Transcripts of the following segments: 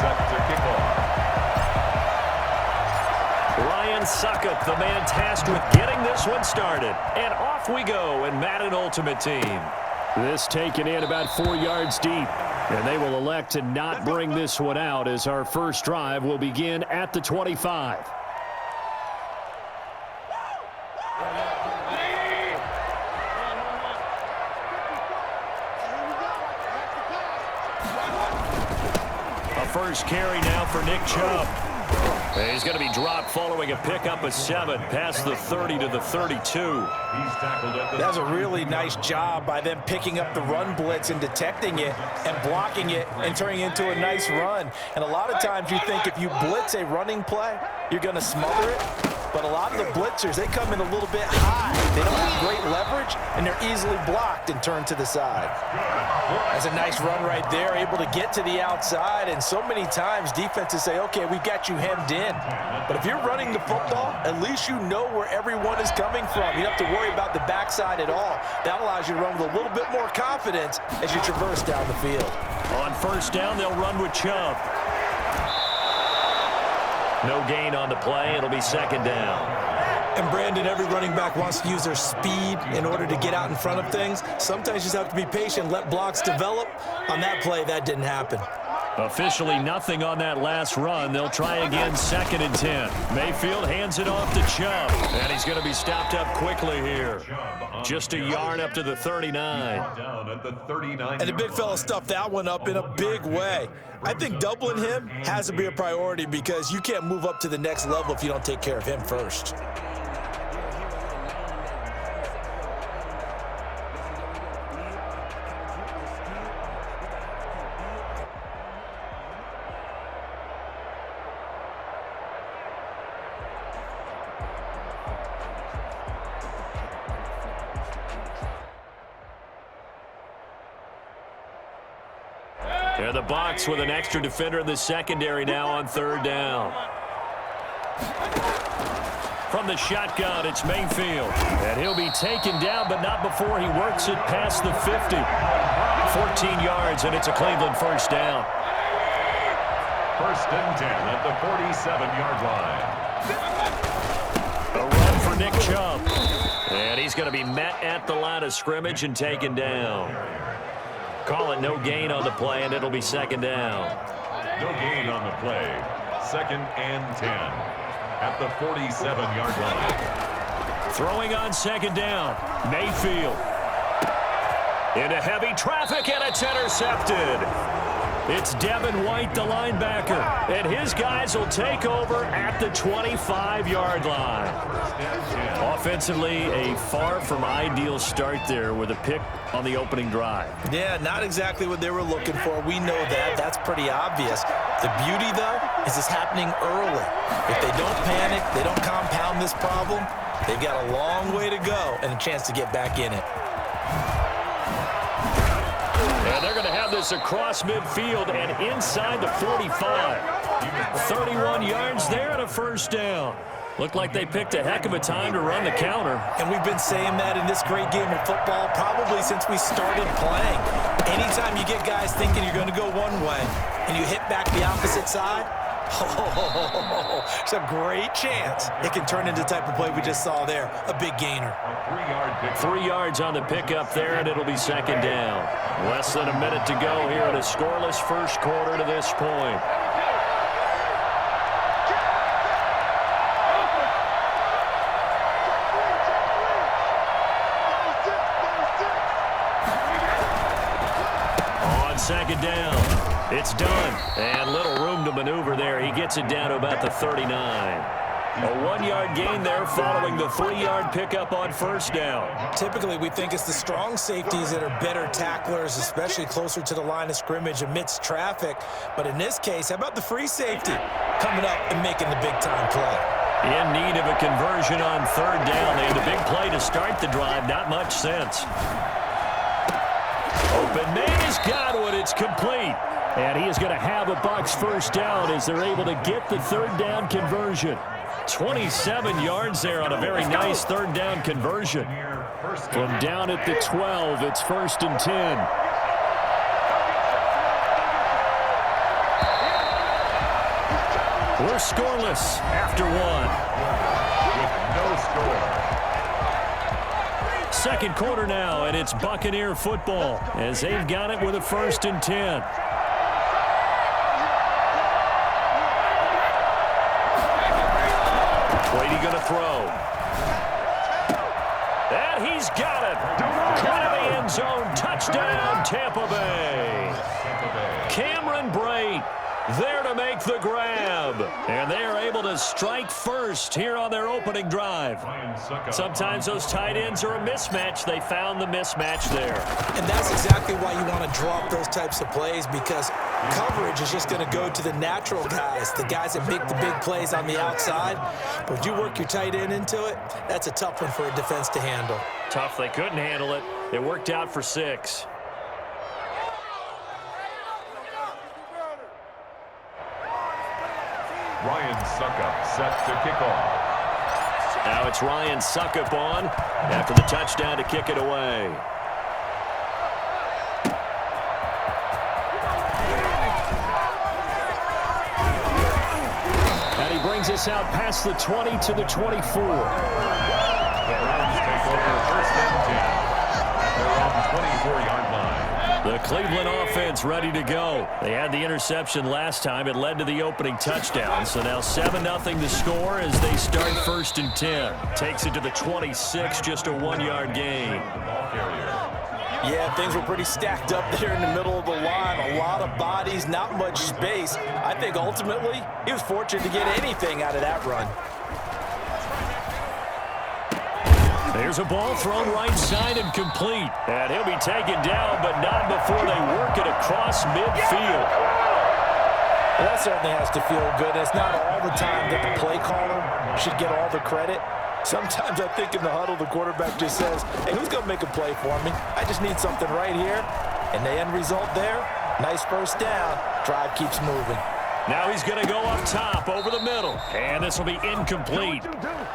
set to kick off. Ryan Suckup, the man tasked with getting this one started. And off we go in Madden Ultimate Team. This taken in about 4 yards deep. And they will elect to not bring this one out as our first drive will begin at the 25. A first carry now for Nick Chubb. He's going to be dropped following a pickup of 7 past the 30 to the 32. That's a really nice job by them picking up the run blitz and detecting it and blocking it and turning it into a nice run. And a lot of times you think if you blitz a running play, you're going to smother it. But a lot of the blitzers, they come in a little bit high. They don't have great leverage, and they're easily blocked and turned to the side. That's a nice run right there, able to get to the outside. And so many times defenses say, okay, we've got you hemmed in. But if you're running the football, at least you know where everyone is coming from. You don't have to worry about the backside at all. That allows you to run with a little bit more confidence as you traverse down the field. On first down, they'll run with Chubb. No gain on the play. It'll be second down. And Brandon, every running back wants to use their speed in order to get out in front of things. Sometimes you just have to be patient, let blocks develop. On that play, that didn't happen. Officially nothing on that last run. They'll try again, second and 10. Mayfield hands it off to Chubb. And he's going to be stopped up quickly here. Just a yard up to the 39. And the big fella stuffed that one up in a big way. I think doubling him has to be a priority because you can't move up to the next level if you don't take care of him first. And the Bucks with an extra defender in the secondary now on third down. From the shotgun, it's Mayfield. And he'll be taken down, but not before he works it past the 50. 14 yards, and it's a Cleveland first down. First and 10 at the 47-yard line. A run for Nick Chubb. And he's going to be met at the line of scrimmage and taken down. Call it no gain on the play, and it'll be second down. No gain on the play. Second and 10 at the 47-yard line. Throwing on second down, Mayfield. Into heavy traffic, and it's intercepted. It's Devin White, the linebacker, and his guys will take over at the 25-yard line. Offensively, a far from ideal start there with a pick on the opening drive. Yeah, not exactly what they were looking for. We know that. That's pretty obvious. The beauty, though, is it's happening early. If they don't panic, they don't compound this problem, they've got a long way to go and a chance to get back in it. And they're going to have this across midfield and inside the 45. 31 yards there and a first down. Looked like they picked a heck of a time to run the counter. And we've been saying that in this great game of football probably since we started playing. Anytime you get guys thinking you're going to go one way and you hit back the opposite side, it's a great chance it can turn into the type of play we just saw there, a big gainer. 3 yards on the pickup there, and it'll be second down. Less than a minute to go here in a scoreless first quarter to this point. On second down, it's done. And little room to maneuver there. He gets it down to about the 39. A 1 yard gain there following the 3 yard pickup on first down. Typically, we think it's the strong safeties that are better tacklers, especially closer to the line of scrimmage amidst traffic. But in this case, how about the free safety coming up and making the big-time play? In need of a conversion on third down. They had a big play to start the drive. Not much sense. Open man is Godwin. It's complete. And he is going to have a Bucks first down as they're able to get the third down conversion. 27 yards there on a very nice third down conversion. From down at the 12, it's first and 10. We're scoreless after one. With no score. Second quarter now, and it's Buccaneer football as they've got it with a 1st and 10. Brady going to throw. And he's got it. Caught in the end zone. Touchdown, Tampa Bay. Cameron Brate there to make the grab. And they are able to strike first here on their opening drive. Sometimes those tight ends are a mismatch. They found the mismatch there. And that's exactly why you want to draw up those types of plays, because coverage is just going to go to the natural guys, the guys that make the big plays on the outside. But when you work your tight end into it, that's a tough one for a defense to handle. Tough. They couldn't handle it. It worked out for 6. Ryan Suckup set to kick off. Now it's Ryan Suckup on after the touchdown to kick it away. And he brings us out past the 20 to the 24. The Browns take over 1st and 10. They're on the 24-yard line. The Cleveland offense ready to go. They had the interception last time. It led to the opening touchdown. So now 7-0 to score as they start 1st and 10. Takes it to the 26, just a 1-yard gain. Yeah, things were pretty stacked up there in the middle of the line. A lot of bodies, not much space. I think ultimately he was fortunate to get anything out of that run. There's a ball thrown right side and complete. And he'll be taken down, but not before they work it across midfield. Well, that certainly has to feel good. It's not all the time that the play caller should get all the credit. Sometimes I think in the huddle, the quarterback just says, hey, who's going to make a play for me? I just need something right here. And the end result there, nice 1st down. Drive keeps moving. Now he's going to go up top over the middle. And this will be incomplete.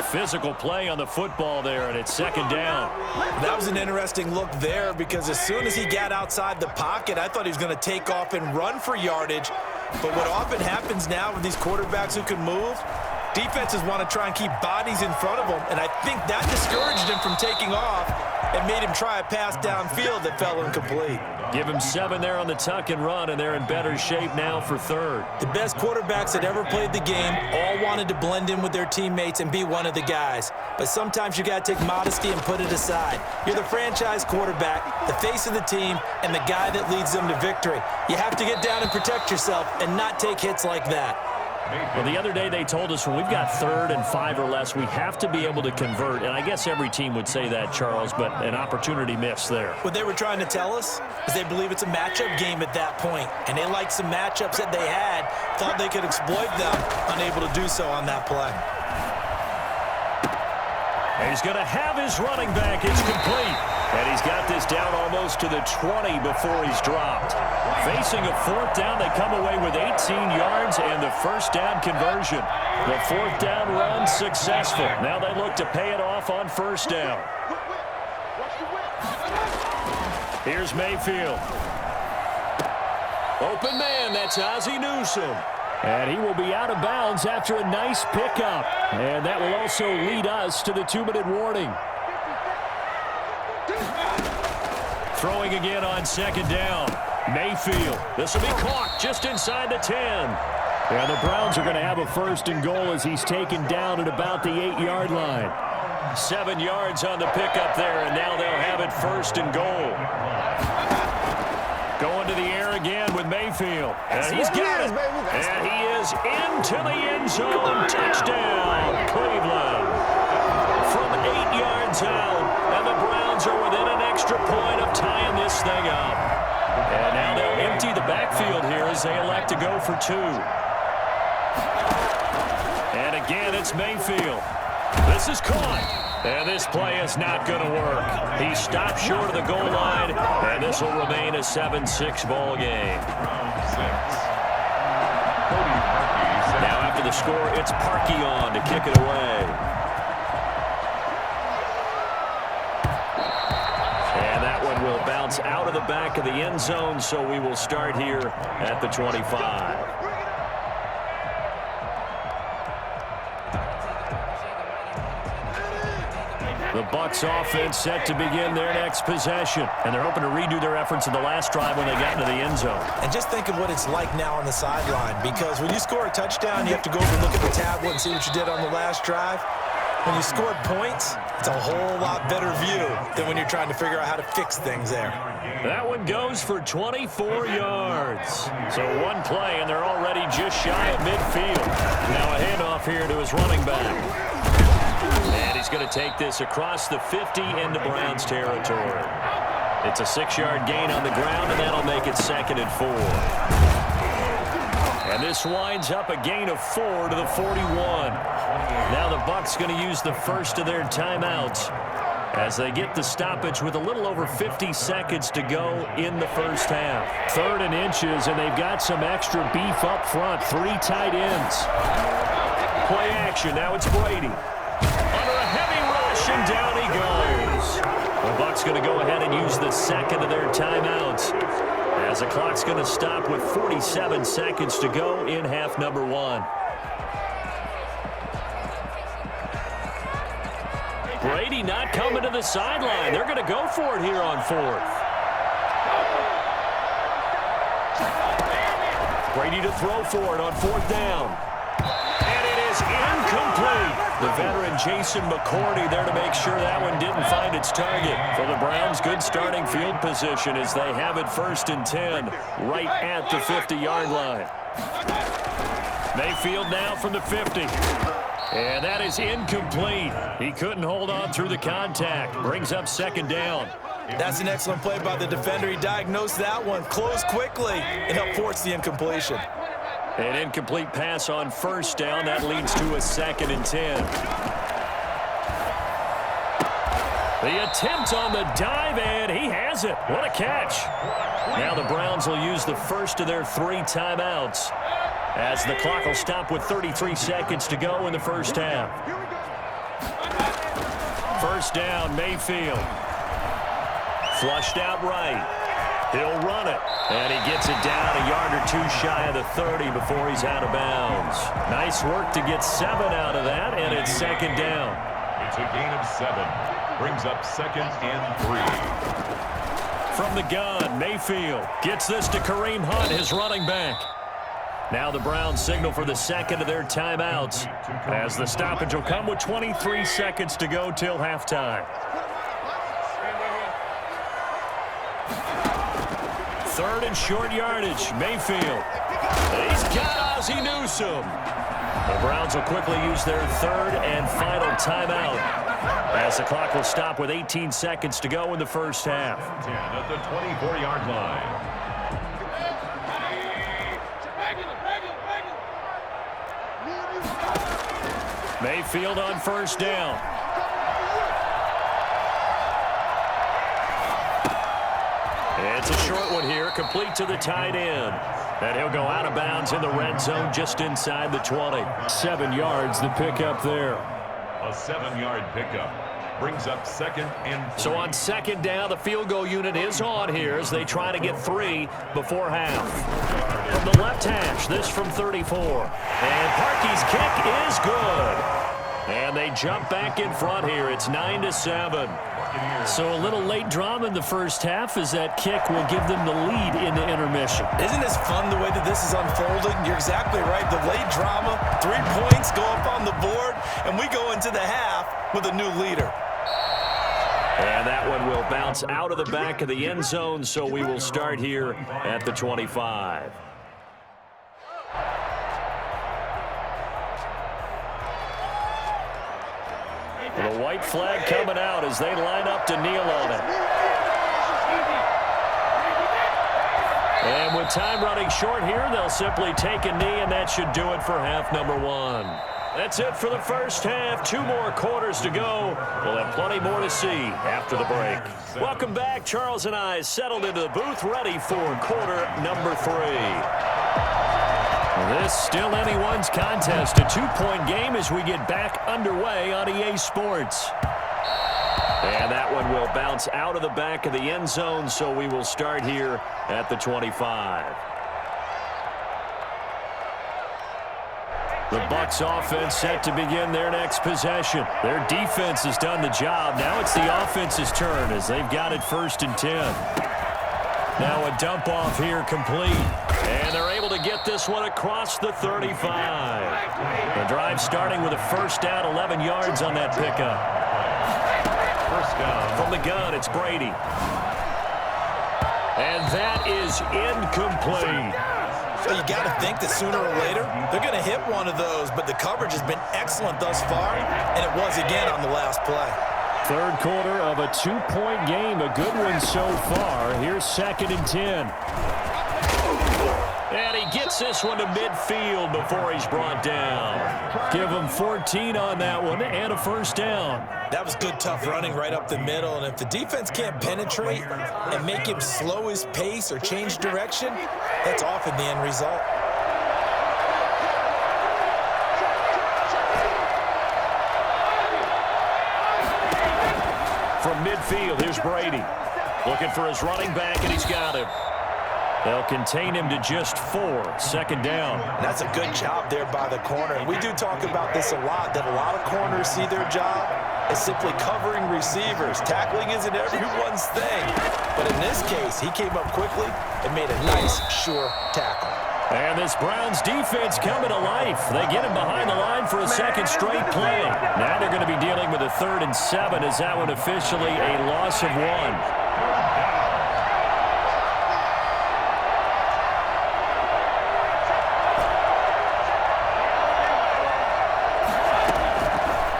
Physical play on the football there, and it's 2nd down. That was an interesting look there, because as soon as he got outside the pocket, I thought he was going to take off and run for yardage. But what often happens now with these quarterbacks who can move, defenses want to try and keep bodies in front of them, and I think that discouraged him from taking off and made him try a pass downfield that fell incomplete. Give him 7 there on the tuck and run, and they're in better shape now for 3rd. The best quarterbacks that ever played the game all wanted to blend in with their teammates and be one of the guys. But sometimes you got to take modesty and put it aside. You're the franchise quarterback, the face of the team, and the guy that leads them to victory. You have to get down and protect yourself and not take hits like that. Well, the other day they told us when we've got 3rd and 5 or less, we have to be able to convert. And I guess every team would say that, Charles, but an opportunity missed there. What they were trying to tell us is they believe it's a matchup game at that point, and they liked some matchups that they had, thought they could exploit them, unable to do so on that play. He's going to have his running back. It's complete. And he's got this down almost to the 20 before he's dropped. Facing a 4th down, they come away with 18 yards and the 1st down conversion. The 4th down run successful. Now they look to pay it off on 1st down. Here's Mayfield. Open man, that's Ozzie Newsome. And he will be out of bounds after a nice pickup. And that will also lead us to the 2-minute warning. Throwing again on 2nd down. Mayfield. This will be caught just inside the 10. And the Browns are going to have a 1st and goal as he's taken down at about the 8-yard line. 7 yards on the pickup there, and now they'll have it 1st and goal. Going to the air again with Mayfield. And he's got it. And he is into the end zone. Touchdown, Cleveland. From 8 yards out, and the Browns are within an extra point of tying this thing up. And now they'll empty the backfield here as they elect to go for 2. And again, it's Mayfield. This is caught. And this play is not going to work. He stopped short of the goal line, and this will remain a 7-6 ball game. Now after the score, it's Parkey on to kick it away. And that one will bounce out of the back of the end zone, so we will start here at the 25. The Bucks offense set to begin their next possession, and they're hoping to redo their efforts in the last drive when they got into the end zone. And just think of what it's like now on the sideline, because when you score a touchdown, you have to go over and look at the tablet and see what you did on the last drive. When you scored points, it's a whole lot better view than when you're trying to figure out how to fix things there. That one goes for 24 yards. So one play, and they're already just shy of midfield. Now a handoff here to his running back. And he's going to take this across the 50 into Browns territory. It's a 6-yard gain on the ground, and that'll make it 2nd and 4. And this winds up a gain of 4 to the 41. Now the Bucks going to use the first of their timeouts as they get the stoppage with a little over 50 seconds to go in the first half. 3rd and inches, and they've got some extra beef up front. 3 tight ends. Play action. Now it's Brady. Under a heavy rush, and down he goes. The Bucks going to go ahead and use the second of their timeouts as the clock's going to stop with 47 seconds to go in half number 1. Brady not coming to the sideline. They're going to go for it here on 4th. Brady to throw for it on 4th down. And it is incomplete. The veteran Jason McCourty there to make sure that one didn't find its target. For the Browns, good starting field position as they have it 1st and 10 right at the 50-yard line. Mayfield now from the 50. And that is incomplete. He couldn't hold on through the contact. Brings up 2nd down. That's an excellent play by the defender. He diagnosed that one, closed quickly, and helped force the incompletion. An incomplete pass on 1st down. That leads to a 2nd and 10. The attempt on the dive, and he has it. What a catch. Now the Browns will use the first of their 3 timeouts as the clock will stop with 33 seconds to go in the first half. 1st down, Mayfield. Flushed out right. He'll run it, and he gets it down a yard or 2 shy of the 30 before he's out of bounds. Nice work to get 7 out of that, and it's 2nd down. It's a gain of 7. Brings up 2nd and 3. From the gun, Mayfield gets this to Kareem Hunt, his running back. Now the Browns signal for the second of their timeouts as the stoppage will come with 23 seconds to go till halftime. 3rd and short yardage, Mayfield. He's got Ozzie Newsome. The Browns will quickly use their 3rd and final timeout as the clock will stop with 18 seconds to go in the first half. 10 at the 24-yard line. Mayfield on 1st down. It's a short one here, complete to the tight end. And he'll go out of bounds in the red zone just inside the 20. 7 yards, the pickup there. A 7-yard pickup. Brings up 2nd and 3. So on 2nd down, the field goal unit is on here as they try to get 3 before half. From the left hash, this from 34. And Parkey's kick is good. And they jump back in front here. It's 9-7. So a little late drama in the first half as that kick will give them the lead into intermission. Isn't this fun the way that this is unfolding? You're exactly right. The late drama, 3 points go up on the board, and we go into the half with a new leader. And that one will bounce out of the back of the end zone, so we will start here at the 25. The white flag coming out as they line up to kneel on it. And with time running short here, they'll simply take a knee, and that should do it for half number 1. That's it for the first half. 2 more quarters to go. We'll have plenty more to see after the break. Welcome back. Charles and I settled into the booth, ready for quarter number 3. This still anyone's contest, a 2-point game as we get back underway on EA Sports. And that one will bounce out of the back of the end zone, so we will start here at the 25. The Bucks offense set to begin their next possession. Their defense has done the job. Now it's the offense's turn as they've got it 1st and 10. Now a dump off here complete. And they're able to get this one across the 35. The drive starting with a 1st down, 11 yards on that pickup. 1st down. From the gun, it's Brady. And that is incomplete. So you got to think that sooner or later they're going to hit one of those, but the coverage has been excellent thus far, and it was again on the last play. 3rd quarter of a 2-point game, a good one so far. Here's 2nd and 10. And he gets this one to midfield before he's brought down. Give him 14 on that one and a 1st down. That was good, tough running right up the middle, and if the defense can't penetrate and make him slow his pace or change direction, that's often the end result. From midfield, here's Brady. Looking for his running back, and he's got him. They'll contain him to just 4. 2nd down. And that's a good job there by the corner. And we do talk about this a lot, that a lot of corners see their job as simply covering receivers. Tackling isn't everyone's thing. But in this case, he came up quickly and made a nice, sure tackle. And this Browns defense coming to life. They get him behind the line for a 2nd straight play. Now they're going to be dealing with a 3rd and 7 as that one officially a loss of 1.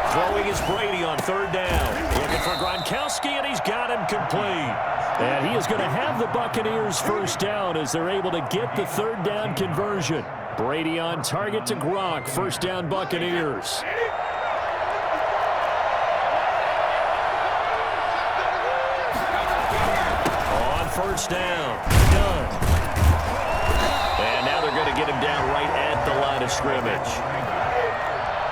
Throwing is Brady on 3rd down. Looking for Gronkowski, and he's got him complete. And he is going to have the Buccaneers 1st down as they're able to get the 3rd down conversion. Brady on target to Gronk. 1st down Buccaneers. On 1st down. Done. And now they're going to get him down right at the line of scrimmage.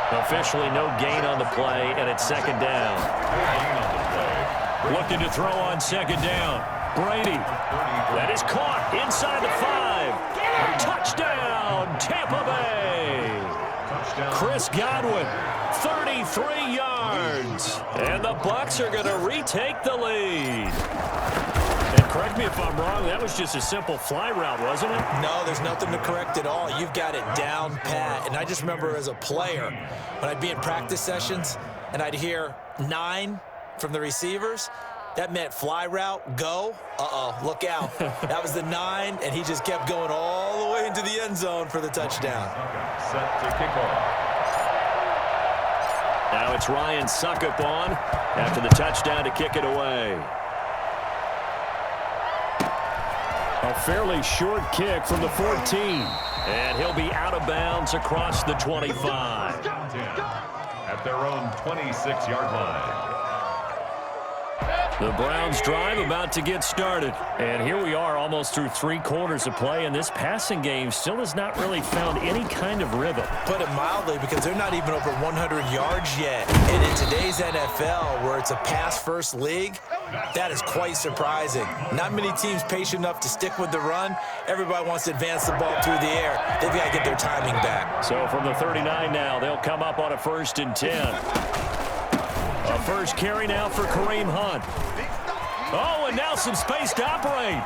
Officially no gain on the play, and it's 2nd down. Looking to throw on 2nd down. Brady. That is caught inside the 5. Touchdown, Tampa Bay. Chris Godwin, 33 yards. And the Bucks are going to retake the lead. And correct me if I'm wrong, that was just a simple fly route, wasn't it? No, there's nothing to correct at all. You've got it down pat. And I just remember as a player, when I'd be in practice sessions and I'd hear 9 from the receivers, that meant fly route, go. Uh-oh, look out. That was the 9, and he just kept going all the way into the end zone for the touchdown. Set to kick off. Now it's Ryan Suckup on after the touchdown to kick it away. A fairly short kick from the 14. And he'll be out of bounds across the 25. At their own 26-yard line. The Browns drive about to get started. And here we are almost through 3 quarters of play, and this passing game still has not really found any kind of rhythm. Put it mildly, because they're not even over 100 yards yet. And in today's NFL, where it's a pass-first league, that is quite surprising. Not many teams patient enough to stick with the run. Everybody wants to advance the ball through the air. They've got to get their timing back. So from the 39 now, they'll come up on a 1st and 10. A first carry now for Kareem Hunt. Oh, and now some space to operate.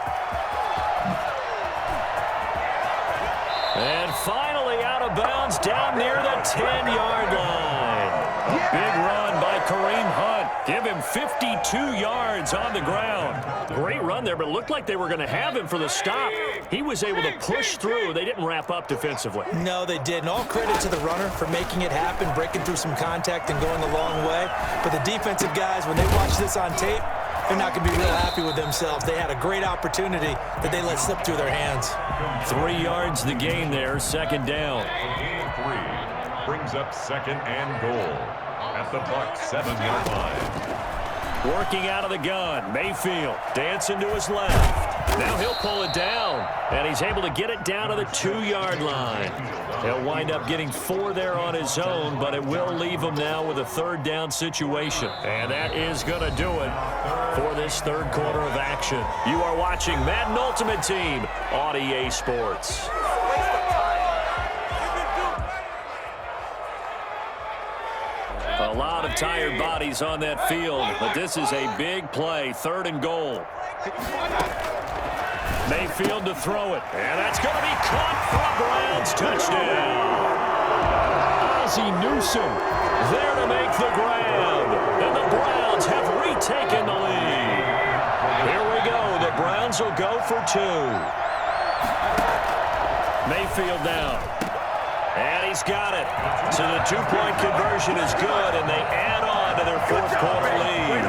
And finally out of bounds down near the 10-yard line. A big run by Kareem Hunt. Give him 52 yards on the ground. Great run there, but it looked like they were going to have him for the stop. He was able to push through. They didn't wrap up defensively. No, they didn't. All credit to the runner for making it happen, breaking through some contact and going a long way. But the defensive guys, when they watch this on tape, they're not going to be real happy with themselves. They had a great opportunity that they let slip through their hands. 3 yards the gain there, 2nd down. Gain of 3 brings up 2nd and goal at the Bucks 7-yard line. Working out of the gun, Mayfield dancing to his left. Now he'll pull it down, and he's able to get it down to the 2-yard line. He'll wind up getting 4 there on his own, but it will leave him now with a 3rd down situation. And that is going to do it for this 3rd quarter of action. You are watching Madden Ultimate Team on EA Sports. A lot of tired bodies on that field, but this is a big play, 3rd and goal. Mayfield to throw it, and that's going to be caught for a Browns touchdown. Ozzie Newsome there to make the grab, and the Browns have retaken the lead. Here we go. The Browns will go for 2. Mayfield down. And he's got it. So the 2-point conversion is good, and they add on to their 4th quarter lead.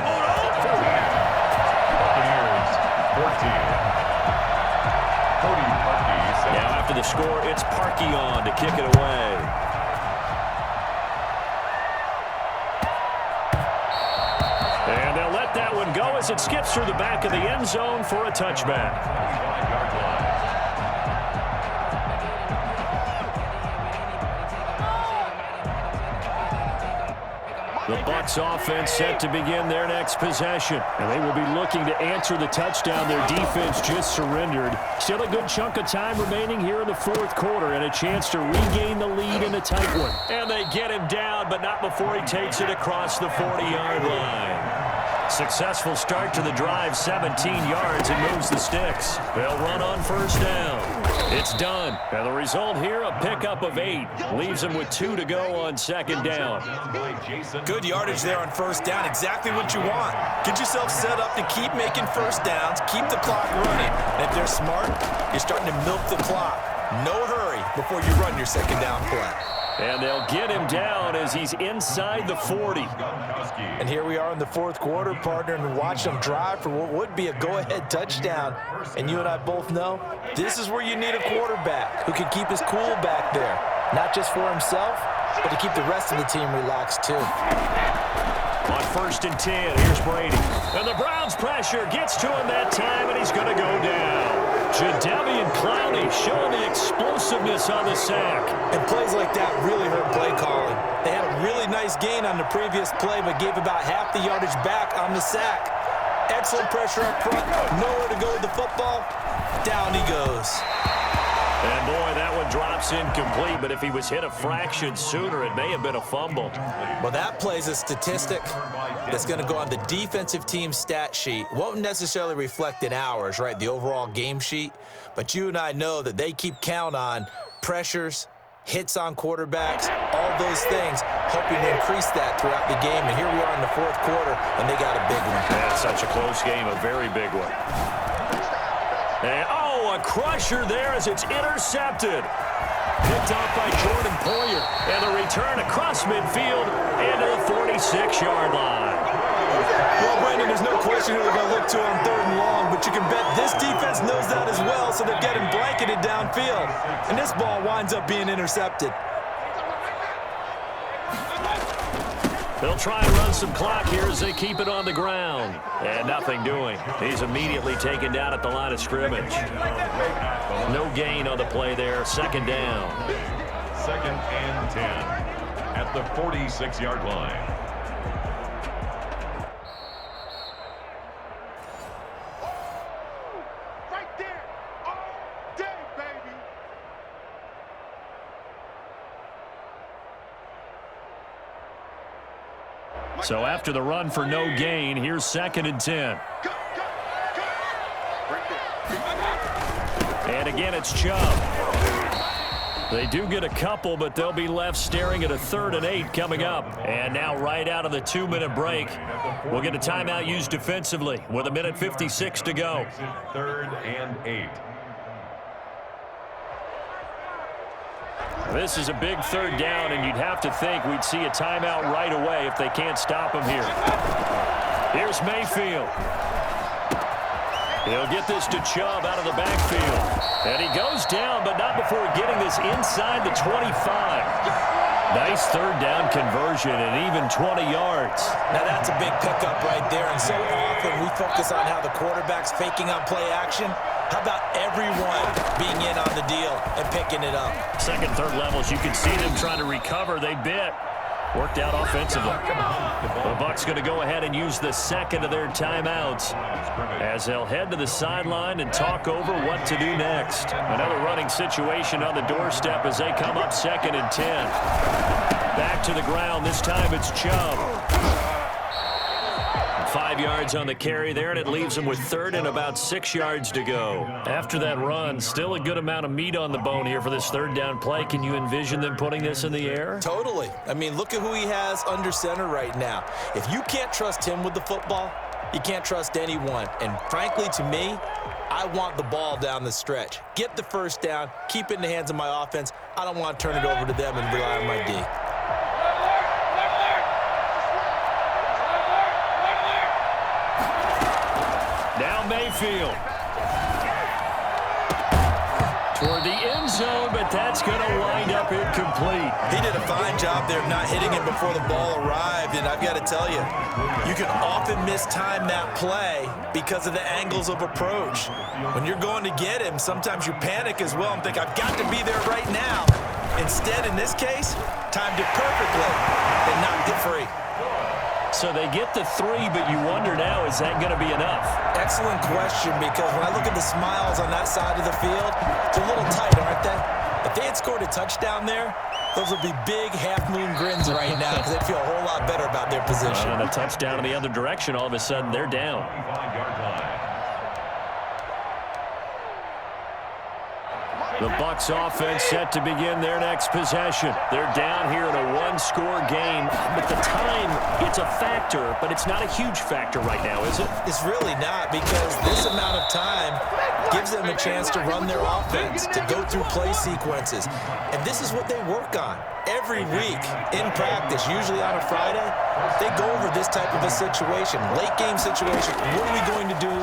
Buccaneers 14. Now after the score, it's Parkey on to kick it away. And they'll let that one go as it skips through the back of the end zone for a touchback. The Bucks offense set to begin their next possession. And they will be looking to answer the touchdown their defense just surrendered. Still a good chunk of time remaining here in the 4th quarter and a chance to regain the lead in a tight one. And they get him down, but not before he takes it across the 40-yard line. Successful start to the drive, 17 yards, and moves the sticks. They'll run on 1st down. It's done. And the result here, a pickup of 8. Leaves them with 2 to go on 2nd down. Good yardage there on 1st down. Exactly what you want. Get yourself set up to keep making 1st downs, keep the clock running. And if they're smart, you're starting to milk the clock. No hurry before you run your 2nd down play. And they'll get him down as he's inside the 40. And here we are in the 4th quarter, partner, and watch them drive for what would be a go-ahead touchdown. And you and I both know this is where you need a quarterback who can keep his cool back there. Not just for himself, but to keep the rest of the team relaxed too. On 1st and 10, here's Brady. And the Browns pressure gets to him that time, and he's going to go down. Jadeveon Clowney showing the explosiveness on the sack. And plays like that really hurt play calling. They had a really nice gain on the previous play, but gave about half the yardage back on the sack. Excellent pressure up front, nowhere to go with the football. Down he goes. And boy, that one drops incomplete, but if he was hit a fraction sooner, it may have been a fumble. Well, that plays a statistic that's going to go on the defensive team stat sheet. Won't necessarily reflect in ours, right, the overall game sheet, but you and I know that they keep count on pressures, hits on quarterbacks, all those things, hoping to increase that throughout the game. And here we are in the 4th quarter, and they got a big one. That's such a close game, a very big one. And, a crusher there as it's intercepted. Picked off by Jordan Poyer. And the return across midfield into the 46-yard line. Well, Brandon, there's no question who they're going to look to on 3rd and long, but you can bet this defense knows that as well, so they're getting blanketed downfield. And this ball winds up being intercepted. They'll try and run some clock here as they keep it on the ground. And nothing doing. He's immediately taken down at the line of scrimmage. No gain on the play there. 2nd down. 2nd and 10 at the 46-yard line. Right there. All day, baby. So after the run for no gain, here's 2nd and 10. And again, it's Chubb. They do get a couple, but they'll be left staring at a 3rd and 8 coming up. And now right out of the 2-minute break, we'll get a timeout used defensively with 1:56 to go. 3rd and 8. This is a big 3rd down, and you'd have to think we'd see a timeout right away if they can't stop him here. Here's Mayfield. He'll get this to Chubb out of the backfield. And he goes down, but not before getting this inside the 25. Nice 3rd down conversion and even 20 yards. Now that's a big pickup right there, and so often we focus on how the quarterback's faking on play action. How about everyone being in on the deal and picking it up? 2nd, 3rd levels, you can see them trying to recover. They bit. Worked out offensively. The Bucks going to go ahead and use the 2nd of their timeouts as they'll head to the sideline and talk over what to do next. Another running situation on the doorstep as they come up 2nd and 10. Back to the ground. This time it's Chubb. 5 yards on the carry there, and it leaves him with third and about 6 yards to go. After that run, still a good amount of meat on the bone here for this third down play. Can you envision them putting this in the air? Totally. I mean, look at who he has under center right now. If you can't trust him with the football, you can't trust anyone. And frankly, to me, I want the ball down the stretch. Get the first down, keep it in the hands of my offense. I don't want to turn it over to them and rely on my D. Now Mayfield. Toward the end zone, but that's going to wind up incomplete. He did a fine job there of not hitting him before the ball arrived, and I've got to tell you, you can often mistime that play because of the angles of approach. When you're going to get him, sometimes you panic as well and think, I've got to be there right now. Instead, in this case, timed it perfectly and knocked it free. So they get the 3, but you wonder now, is that going to be enough? Excellent question, because when I look at the smiles on that side of the field, they're a little tight, aren't they? If they had scored a touchdown there, those would be big half-moon grins right now because they'd feel a whole lot better about their position. And a touchdown in the other direction, all of a sudden they're down. The Bucks offense set to begin their next possession. They're down here in a one-score game. But the time, it's a factor, but it's not a huge factor right now, is it? It's really not, because this amount of time gives them a chance to run their offense, to go through play sequences. And this is what they work on every week in practice, usually on a Friday. They go over this type of a situation, late game situation. What are we going to do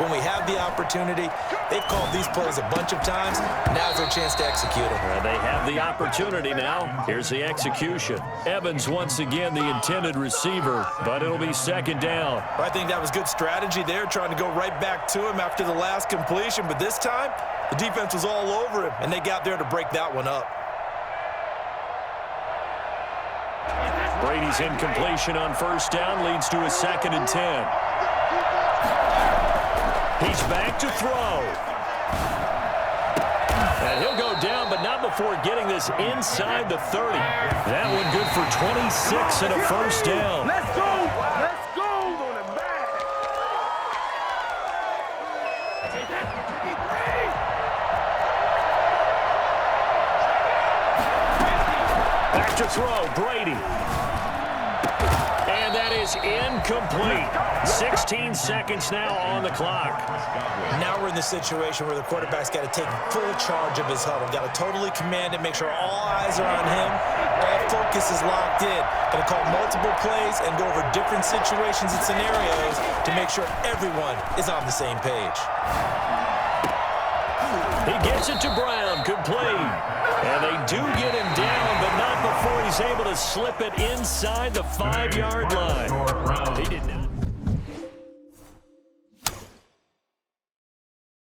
when we have the opportunity? They've called these plays a bunch of times. Now's their chance to execute them. Well, they have the opportunity now. Here's the execution. Evans once again the intended receiver, but it'll be second down. I think that was good strategy there, trying to go right back to him after the last completion. But this time, the defense was all over him, and they got there to break that one up. Brady's incompletion on first down leads to a 2nd and 10. He's back to throw. And he'll go down, but not before getting this inside the 30. That one good for 26 and a first down. Let's go! Let's go on the back! Back to throw, Brady. And that is incomplete. 16 seconds now on the clock. Now we're in the situation where the quarterback's got to take full charge of his huddle. Got to totally command it, make sure all eyes are on him. All focus is locked in. Going to call multiple plays and go over different situations and scenarios to make sure everyone is on the same page. He gets it to Brown, complete. And they do get him down, but not before he's able to slip it inside the 5-yard line. He didn't.